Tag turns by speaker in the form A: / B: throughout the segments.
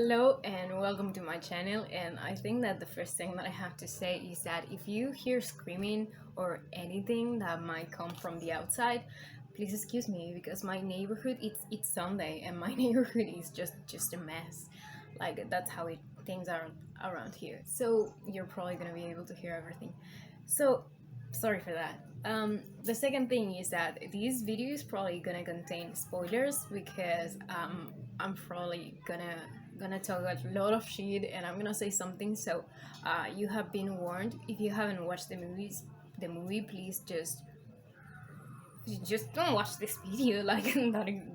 A: Hello and welcome to my channel, and I think that the first thing that I have to say is that if you hear screaming or anything that might come from the outside, please excuse me, because my neighborhood, it's Sunday and my neighborhood is just a mess. Like that's how things are around here. So you're probably gonna be able to hear everything. So sorry for that. The second thing is that this video is probably gonna contain spoilers because I'm probably gonna talk a lot of shit and I'm gonna say something. So you have been warned. If you haven't watched the movie, please just don't watch this video. Like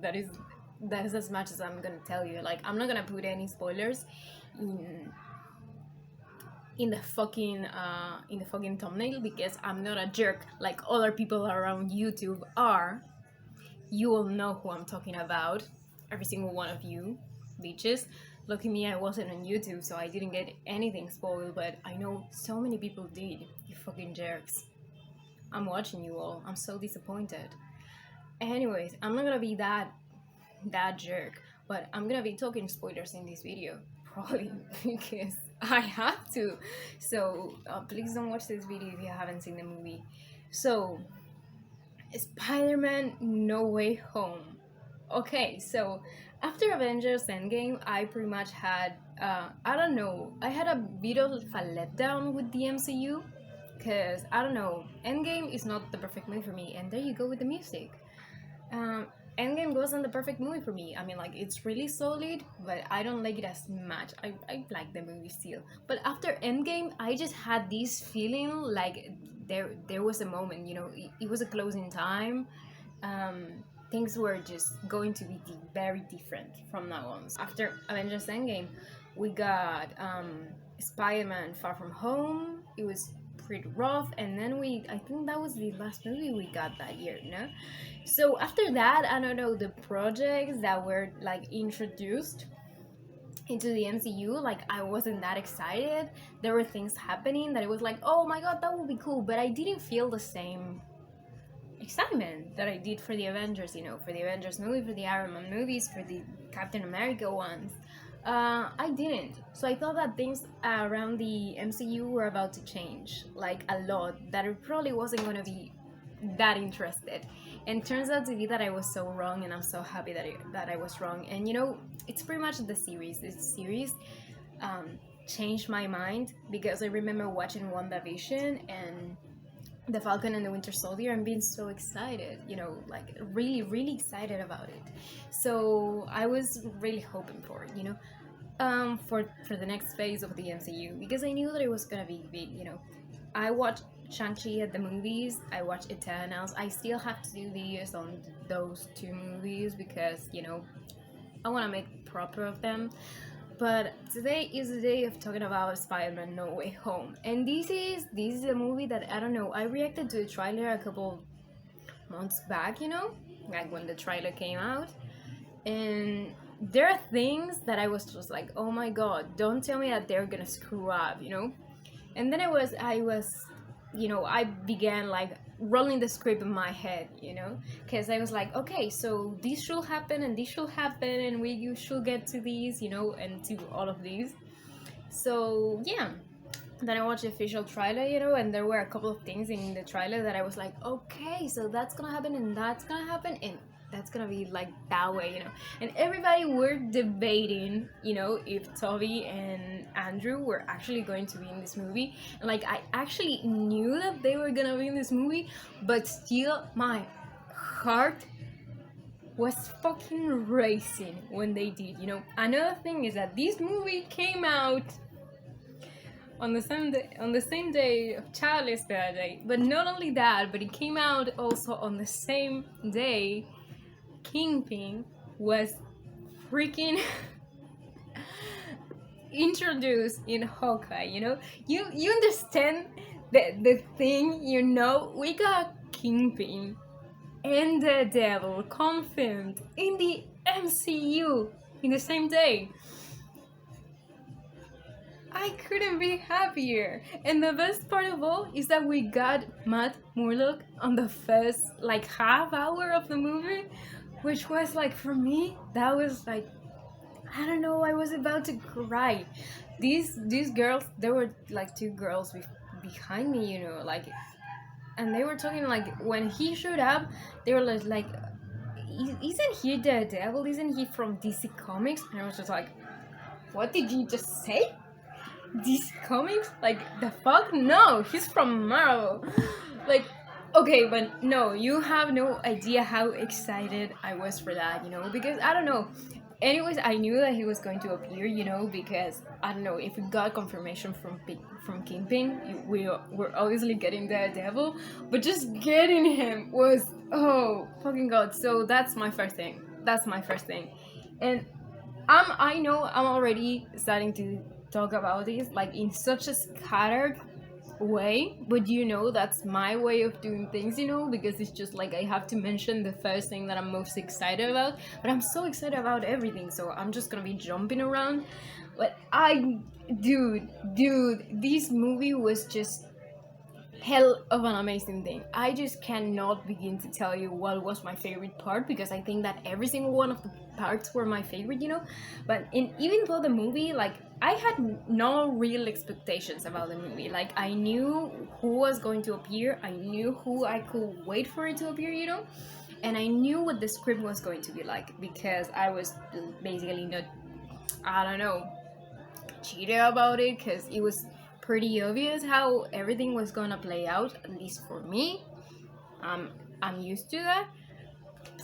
A: that is as much as I'm gonna tell you. Like I'm not gonna put any spoilers in in the fucking thumbnail because I'm not a jerk like other people around YouTube are. You will know who I'm talking about. Every single one of you bitches. Lucky me, I wasn't on YouTube, so I didn't get anything spoiled, but I know so many people did. You fucking jerks. I'm watching you all. I'm so disappointed. Anyways, I'm not gonna be that jerk, but I'm gonna be talking spoilers in this video, probably because I have to. So please don't watch this video if you haven't seen the movie. So Spider-Man No Way Home. Okay, so after Avengers Endgame, I pretty much had I don't know, I had a bit of a letdown with the MCU because I don't know, Endgame is not the perfect movie for me, and there you go with the music. Um, Endgame wasn't the perfect movie for me. I mean, like, it's really solid, but I don't like it as much. I like the movie still. But after Endgame, I just had this feeling like there was a moment, it was a closing time. Things were just going to be very different from now on. So after Avengers Endgame, we got Spider-Man Far From Home. It was pretty rough, and then I think that was the last movie we got that year, no? So after that, I don't know, the projects that were like introduced into the MCU, like I wasn't that excited. There were things happening that it was like, oh my god, that would be cool, but I didn't feel the same excitement that I did for the Avengers, for the Avengers movie, for the Iron Man movies, for the Captain America ones. I didn't. So I thought that things around the MCU were about to change, like a lot, that it probably wasn't going to be that interested. And it turns out to be that I was so wrong, and I'm so happy that I was wrong. And it's pretty much the series. This series changed my mind because I remember watching WandaVision and the Falcon and the Winter Soldier and being so excited, like really, really excited about it. So I was really hoping for it, for the next phase of the MCU because I knew that it was gonna be big, I watched Shang-Chi at the movies, I watched Eternals. I still have to do videos on those two movies because, I want to make proper of them. But today is the day of talking about Spider-Man No Way Home. And this is a movie that, I don't know, I reacted to the trailer a couple months back, like when the trailer came out. And there are things that I was just like, oh my god, don't tell me that they're gonna screw up, And then I began like rolling the script in my head, because I was like, okay, so this should happen and this should happen and you should get to these, and to all of these. So yeah, then I watched the official trailer, and there were a couple of things in the trailer that I was like, okay, so that's gonna happen and that's gonna happen and that's gonna be like that way, and everybody were debating, if Toby and Andrew were actually going to be in this movie. And like I actually knew that they were gonna be in this movie, but still my heart was fucking racing when they did. Another thing is that this movie came out on the same day of Charlie's birthday, but not only that, but it came out also on the same day Kingpin was freaking introduced in Hawkeye, you understand the thing, we got Kingpin and the Devil confirmed in the MCU in the same day. I couldn't be happier. And the best part of all is that we got Matt Murdock on the first half hour of the movie, which was like, for me, that was like I don't know, I was about to cry. These girls, there were like two girls behind me, you know, like, and they were talking like when he showed up, they were like, Isn't he the devil? Isn't he from DC Comics?" And I was just like, "What did you just say? DC Comics? Like the fuck? No, he's from Marvel." Like, okay, but no, you have no idea how excited I was for that, you know, because I don't know. Anyways, I knew that he was going to appear, you know, because I don't know if we got confirmation from Kingpin, we're obviously getting the devil, but just getting him was, oh fucking god. So that's my first thing. That's my first thing, and I know I'm already starting to talk about this like in such a scattered way, but you know that's my way of doing things, you know, because it's just like I have to mention the first thing that I'm most excited about, but I'm so excited about everything, so I'm just gonna be jumping around. But dude, this movie was just hell of an amazing thing. I just cannot begin to tell you what was my favorite part, because I think that every single one of the parts were my favorite, you know. But even though the movie, like, I had no real expectations about the movie. Like, I knew who was going to appear, I knew who I could wait for it to appear, you know, and I knew what the script was going to be like, because I was basically not, I don't know, cheated about it, because it was pretty obvious how everything was gonna play out, at least for me. um, I'm used to that,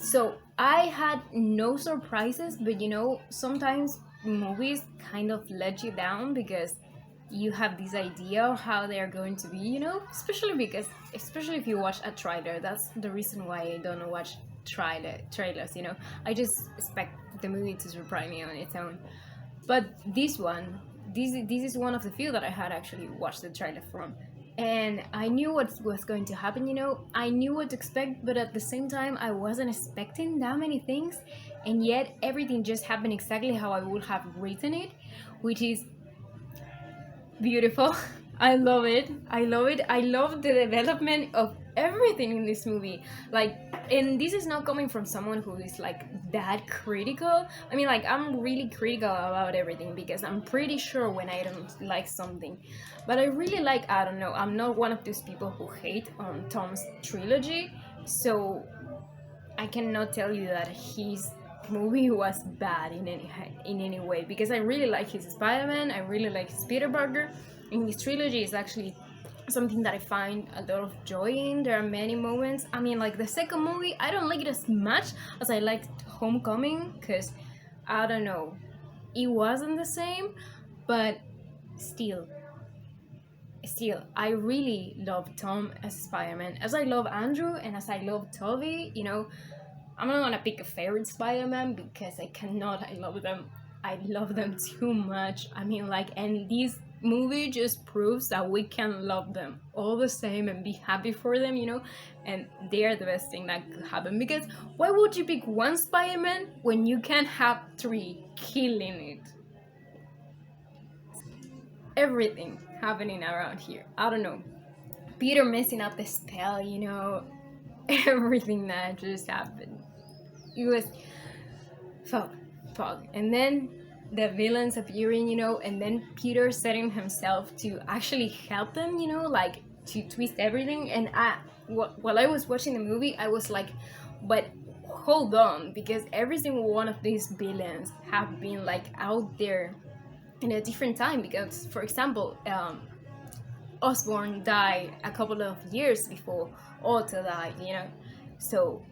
A: so I had no surprises. But you know, sometimes movies kind of let you down because you have this idea of how they are going to be, you know, especially if you watch a trailer. That's the reason why I don't watch trailers, you know. I just expect the movie to surprise me on its own. But this is one of the few that I had actually watched the trailer from, and I knew what was going to happen. You know, I knew what to expect, but at the same time, I wasn't expecting that many things, and yet everything just happened exactly how I would have written it, which is beautiful. I love it. I love it. I love the development of everything in this movie. Like, and this is not coming from someone who is like that critical. I mean, like, I'm really critical about everything because I'm pretty sure when I don't like something. But I really like, I don't know, I'm not one of those people who hate on Tom's trilogy. So I cannot tell you that his movie was bad in any way, because I really like his Spider-Man, I really like his Peter Parker, and his trilogy is actually something that I find a lot of joy in. There are many moments. I mean, like the second movie, I don't like it as much as I liked Homecoming, because I don't know, it wasn't the same, but still, I really love Tom as Spider-Man, as I love Andrew and as I love Tobey. You know, I'm not gonna pick a favorite Spider-Man because I cannot. I love them. I love them too much. I mean, like, and this movie just proves that we can love them all the same and be happy for them, you know, and they are the best thing that could happen. Because why would you pick one Spider-Man when you can have three killing it? Everything happening around here. I don't know. Peter messing up the spell, you know, everything that just happened. It was fuck, fuck. And then the villains appearing, you know, and then Peter setting himself to actually help them, you know, like to twist everything. And while I was watching the movie, I was like, but hold on, because every single one of these villains have been like out there in a different time. Because, for example, Osborn died a couple of years before Otto died, you know, so,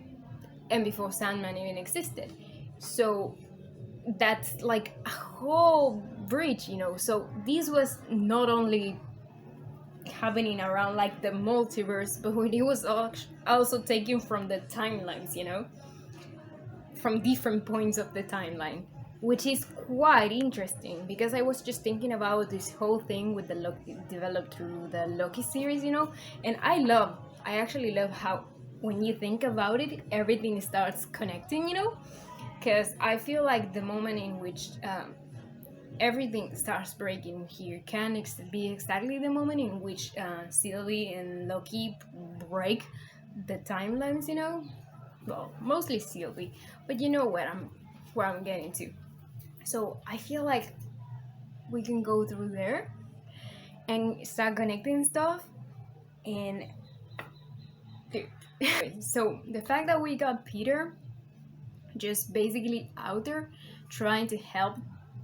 A: and before Sandman even existed. So that's like a whole bridge, you know. So this was not only happening around like the multiverse, but it was also taken from the timelines, you know, from different points of the timeline, which is quite interesting. Because I was just thinking about this whole thing with the Loki developed through the Loki series, you know, and I actually love how when you think about it, everything starts connecting, you know, because I feel like the moment in which everything starts breaking here can be exactly the moment in which Sylvie and Loki break the timelines, you know. Well, mostly Sylvie, but you know where I'm getting to. So I feel like we can go through there and start connecting stuff. And dude. So the fact that we got Peter just basically out there trying to help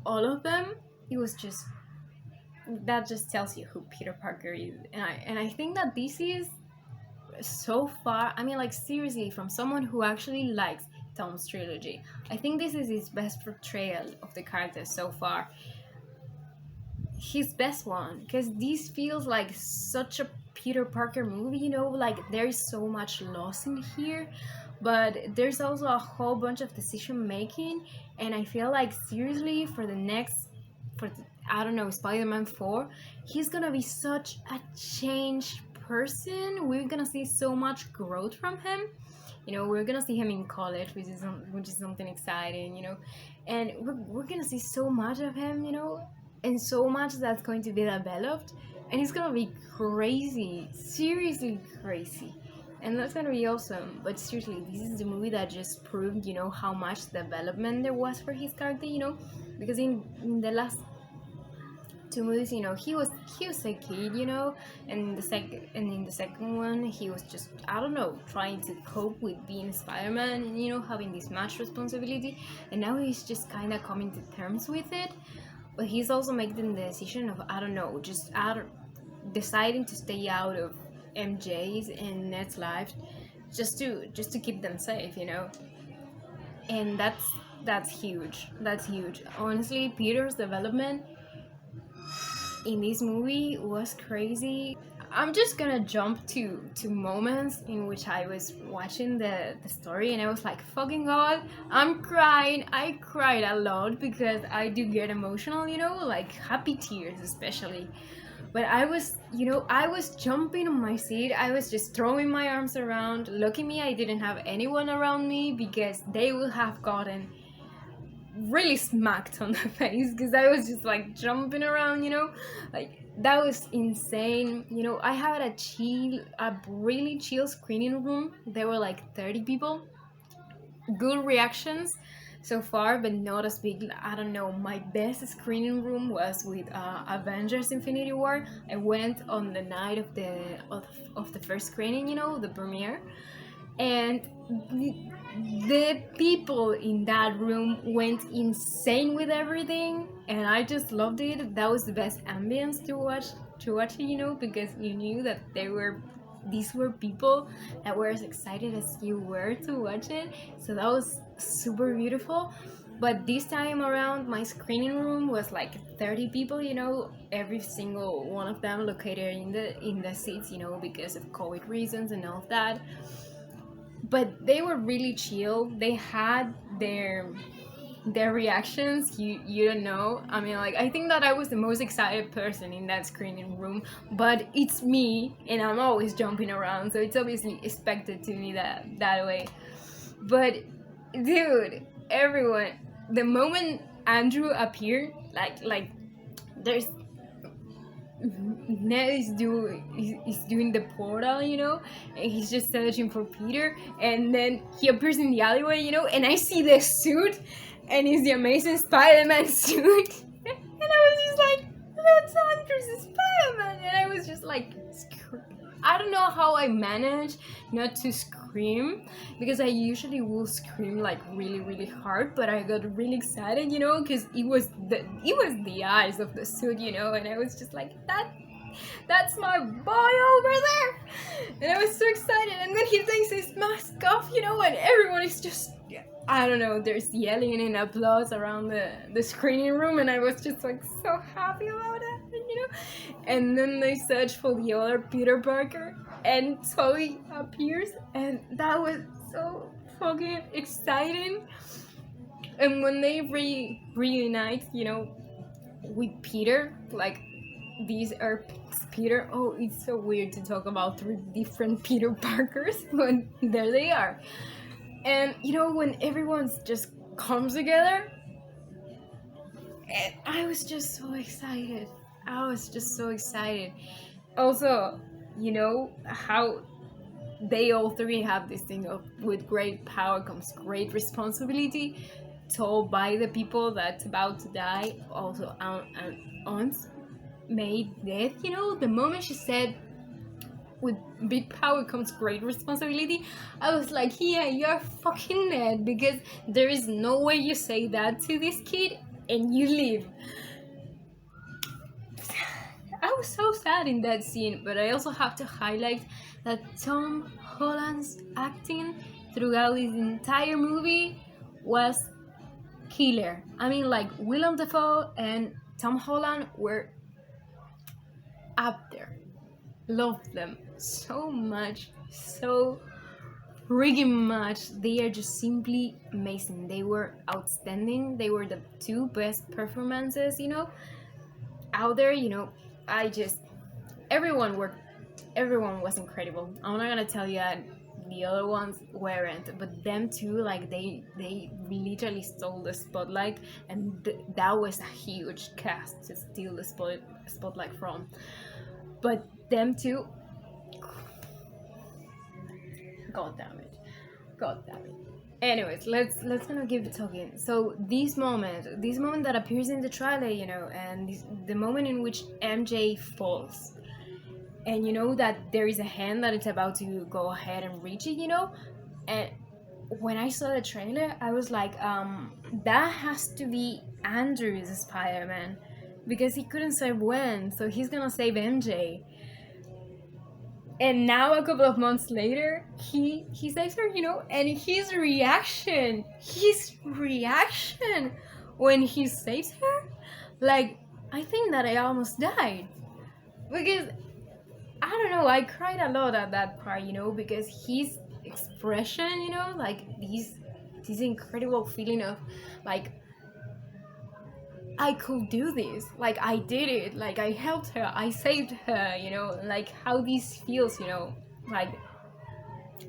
A: all of them, it was just, that just tells you who Peter Parker is. And I think that this is so far, I mean, like, seriously, from someone who actually likes Tom's trilogy, I think this is his best portrayal of the character so far. His best one, because this feels like such a Peter Parker movie, you know, like there's so much loss in here, but there's also a whole bunch of decision making. And I feel like, seriously, for the next, for the, I don't know, Spider-Man 4, he's gonna be such a changed person. We're gonna see so much growth from him. You know, we're gonna see him in college, which is something exciting, you know, and we're gonna see so much of him, you know, and so much that's going to be developed, and it's gonna be crazy, seriously crazy, and that's gonna be awesome. But seriously, this is the movie that just proved, you know, how much development there was for his character, you know, because in the last two movies, you know, he was a kid, you know, and in the second one, he was just, I don't know, trying to cope with being Spider-Man and, you know, having this much responsibility, and now he's just kind of coming to terms with it. But he's also making the decision of, I don't know, just deciding to stay out of MJ's and Ned's life, just to keep them safe, you know, and that's huge. That's huge. Honestly, Peter's development in this movie was crazy. I'm just gonna jump to moments in which I was watching the story, and I was like, fucking god, I'm crying. I cried a lot because I do get emotional, you know, like happy tears especially. But I was, you know, I was jumping on my seat. I was just throwing my arms around. Lucky me, I didn't have anyone around me, because they would have gotten really smacked on the face, because I was just like jumping around, you know, like that was insane. You know, I had a really chill screening room. There were like 30 people. Good reactions so far, but not as big. I don't know. My best screening room was with Avengers Infinity War. I went on the night of the first screening, you know, the premiere, and the people in that room went insane with everything, and I just loved it. That was the best ambience to watch it, you know, because you knew that these were people that were as excited as you were to watch it. So that was super beautiful. But this time around, my screening room was like 30 people, you know, every single one of them located in the seats, you know, because of COVID reasons and all of that. But they were really chill. They had their reactions. You don't know. I mean, like, I think that I was the most excited person in that screening room, but it's me, and I'm always jumping around, so it's obviously expected to be that way. But dude, everyone, the moment Andrew appeared, like there's Ned is doing the portal, you know, and he's just searching for Peter, and then he appears in the alleyway, you know, and I see the suit, and it's the Amazing Spider-Man suit, and I was just like, that's Andrew's Spider-Man, and I was just like, I don't know how I managed not to scream, because I usually will scream like really really hard, but I got really excited, you know, because it was the eyes of the suit, you know, and I was just like, that's my boy over there, and I was so excited. And then he takes his mask off, you know, and everyone is just, I don't know, there's yelling and applause around the screening room, and I was just like so happy about it, you know. And then they search for the other Peter Parker, and Toby appears, and that was so fucking exciting. And when they reunite, you know, with Peter, like, these are Peter. Oh, it's so weird to talk about three different Peter Parkers, but there they are. And you know, when everyone's just comes together, and I was just so excited. I was just so excited. Also, you know how they all three have this thing of, with great power comes great responsibility. told by the people that's about to die, also Aunt's made death, you know, the moment she said, with big power comes great responsibility, I was like, yeah, you're fucking dead, because there is no way you say that to this kid and you leave. I was so sad in that scene, but I also have to highlight that Tom Holland's acting throughout this entire movie was killer. I mean, like, Willem Dafoe and Tom Holland were up there. Loved them so much, so freaking much. They are just simply amazing. They were outstanding. They were the two best performances, you know, out there. You know, I just everyone was incredible. I'm not gonna tell you that the other ones weren't, but them two, like, they literally stole the spotlight, and that was a huge cast to steal the spotlight from. But them two, god damn it. Anyways, let's gonna keep talking. So this moment that appears in the trailer, you know, and the moment in which MJ falls, and you know that there is a hand that is about to go ahead and reach it, you know, and when I saw the trailer, I was like, that has to be Andrew's Spider-Man, because he couldn't save Gwen, so he's gonna save MJ. And now, a couple of months later, he saves her, you know, and his reaction when he saves her, like, I think that I almost died, because I don't know, I cried a lot at that part, you know, because his expression, you know, like this incredible feeling of, like, I could do this, like, I did it, like, I helped her, I saved her, you know, like, how this feels, you know, like,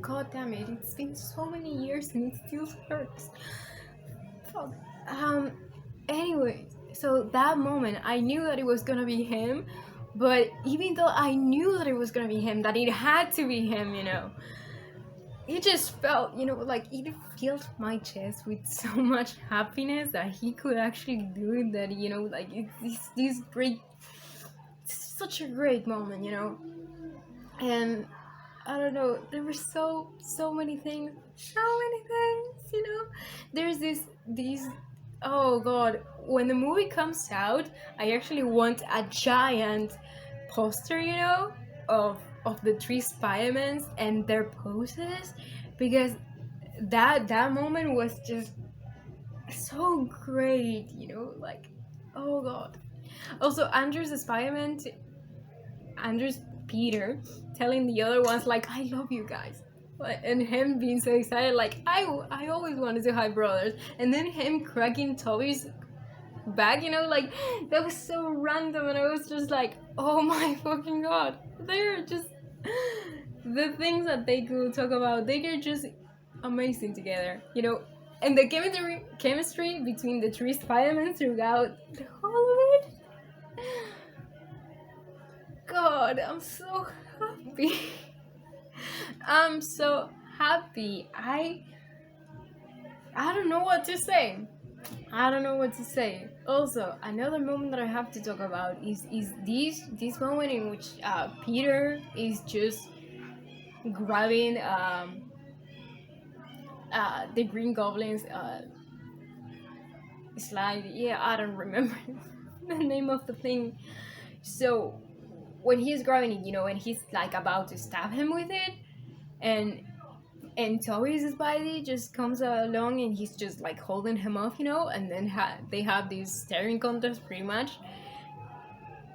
A: god damn it, it's been so many years and it still hurts. Fuck. Anyway, so that moment, I knew that it was gonna be him, but even though I knew that it was gonna be him, that it had to be him, you know, it just felt, you know, like, it filled my chest with so much happiness that he could actually do it, that, you know, like, it's this great, such a great moment, you know. And I don't know, there were so many things, you know. There's this oh god, when the movie comes out, I actually want a giant poster, you know, of the three Spider-Mans and their poses, because that moment was just so great, you know, like, oh god. Also, Andrew's Peter telling the other ones, like, I love you guys, and him being so excited, like, I always wanted to have brothers, and then him cracking Toby's back, you know, like, that was so random, and I was just like, oh my fucking god, they're just the things that they could talk about, they are just amazing together, you know. And the chemistry between the three Spider-Men throughout the whole of it, god, I'm so happy. I'm so happy. I don't know what to say. Also, another moment that I have to talk about is this moment in which Peter is just grabbing the Green Goblin's slide. Yeah, I don't remember the name of the thing. So when he's grabbing it, you know, and he's like about to stab him with it, and Toby's Spidey just comes along and he's just like holding him off, you know, and then they have this staring contest pretty much.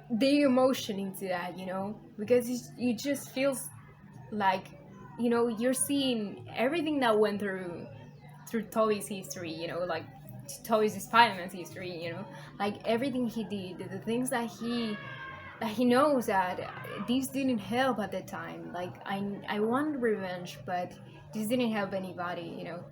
A: The emotion into that, you know, because it just feels like, you know, you're seeing everything that went through Toby's history, you know, like Toby's Spider-Man's history, you know, like everything he did, the things that he knows that this didn't help at the time. Like, I want revenge, but this didn't help anybody, you know.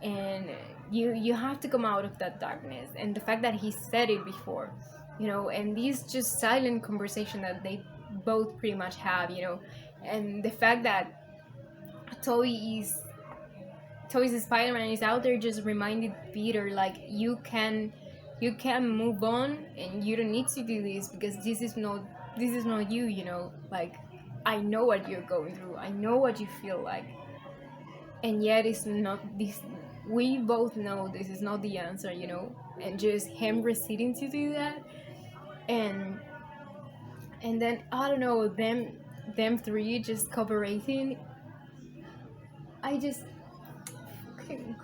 A: And you have to come out of that darkness. And the fact that he said it before, you know, and this just silent conversation that they both pretty much have, you know, and the fact that Toby Toys Spider-Man is out there just reminded Peter like you can move on and you don't need to do this because this is not you, like I know what you're going through, I know what you feel like, and yet it's not this. We both know this is not the answer, and just him proceeding to do that, and then I don't know, them three just cooperating. I just fucking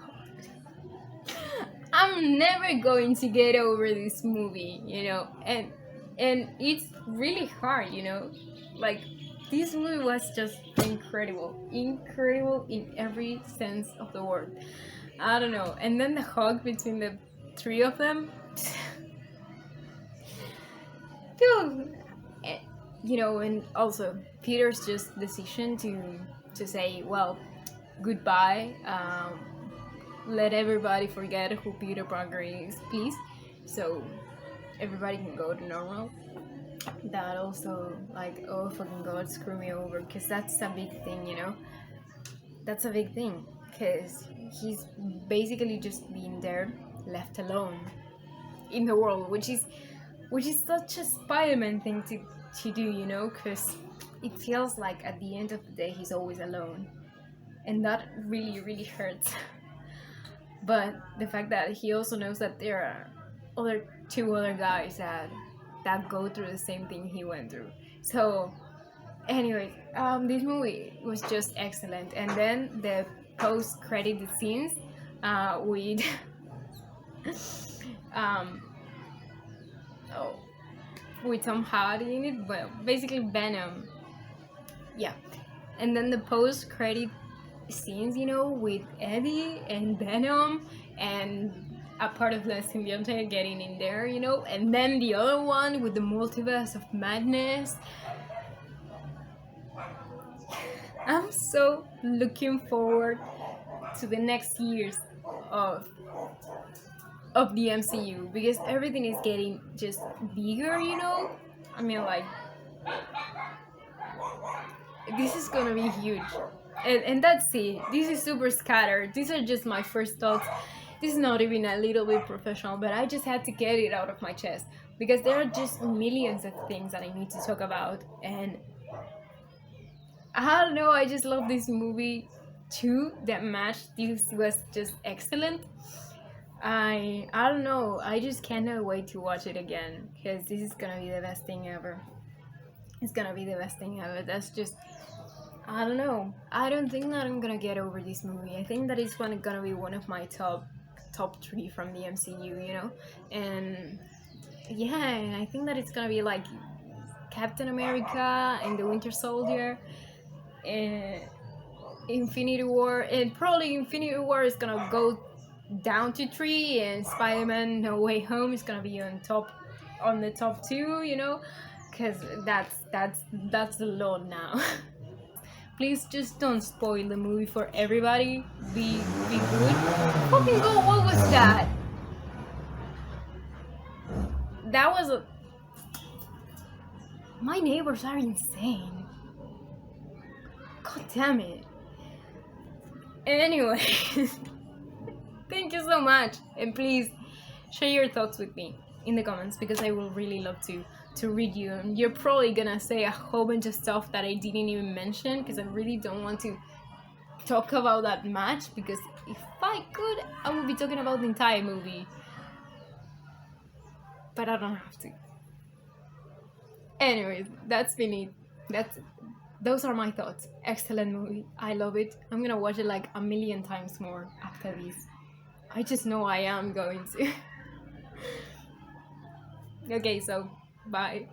A: I'm never going to get over this movie, and it's really hard, like this movie was just incredible in every sense of the word. I don't know, and then the hug between the three of them, dude. eh, and also Peter's just decision to say, well, goodbye, let everybody forget who Peter Parker is, please, so everybody can go to normal. That also, like, oh fucking god, screw me over, because that's a big thing, that's a big thing, because he's basically just being there, left alone in the world, which is such a Spider-Man thing to do, because it feels like at the end of the day he's always alone, and that really really hurts. But the fact that he also knows that there are two other guys that go through the same thing he went through. So anyway, this movie was just excellent, and then the post-credit scenes with oh, with Tom Hardy in it, well, basically Venom, yeah, and then the post-credit scenes, with Eddie and Venom and a part of the symbiote getting in there, and then the other one with the multiverse of madness. I'm so looking forward to the next years of the MCU, because everything is getting just bigger, I mean, like, this is gonna be huge. And that's it. This is super scattered. These are just my first thoughts. This is not even a little bit professional, but I just had to get it out of my chest, because there are just millions of things that I need to talk about, and I don't know, I just love this movie too that match. This was just excellent. I don't know, I just cannot wait to watch it again, because this is gonna be the best thing ever. It's gonna be the best thing ever. That's just, I don't know. I don't think that I'm gonna get over this movie. I think that it's gonna be one of my top 3 from the MCU, and yeah, and I think that it's gonna be like Captain America and the Winter Soldier and Infinity War, and probably Infinity War is gonna go down to 3, and Spider-Man No Way Home is gonna be on the top 2, because that's the law now. Please just don't spoil the movie for everybody. Be good. Fucking go! What was that? That was a. My neighbors are insane. God damn it. Anyway, thank you so much, and please share your thoughts with me in the comments, because I will really love to read you, and you're probably gonna say a whole bunch of stuff that I didn't even mention, because I really don't want to talk about that much, because if I could, I would be talking about the entire movie, but I don't have to. Anyways, that's been it. Those are my thoughts. Excellent movie, I love it. I'm gonna watch it like a million times more after this. I just know I am going to. Okay, so bye.